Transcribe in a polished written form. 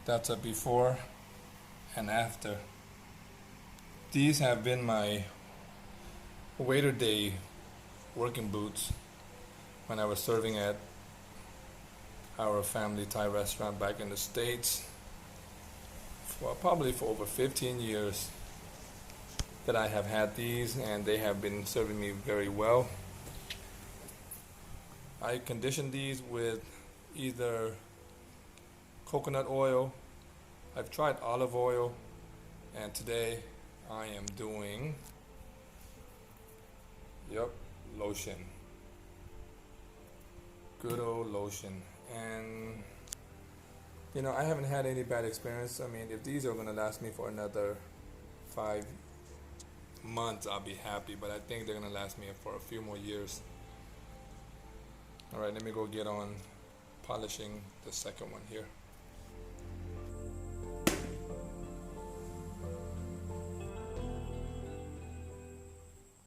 That's a before and after. These have been my waiter day working boots when I was serving at our family Thai restaurant back in the States for probably for over 15 years that I have had these, and they have been serving me very well. I condition these with either coconut oil. I've tried olive oil, and today I am doing, yep, lotion. Good old lotion. And I haven't had any bad experience. I mean, if these are gonna last me for another 5 months, I'll be happy. But I think they're gonna last me for a few more years. All right, let me go get on polishing the second one here.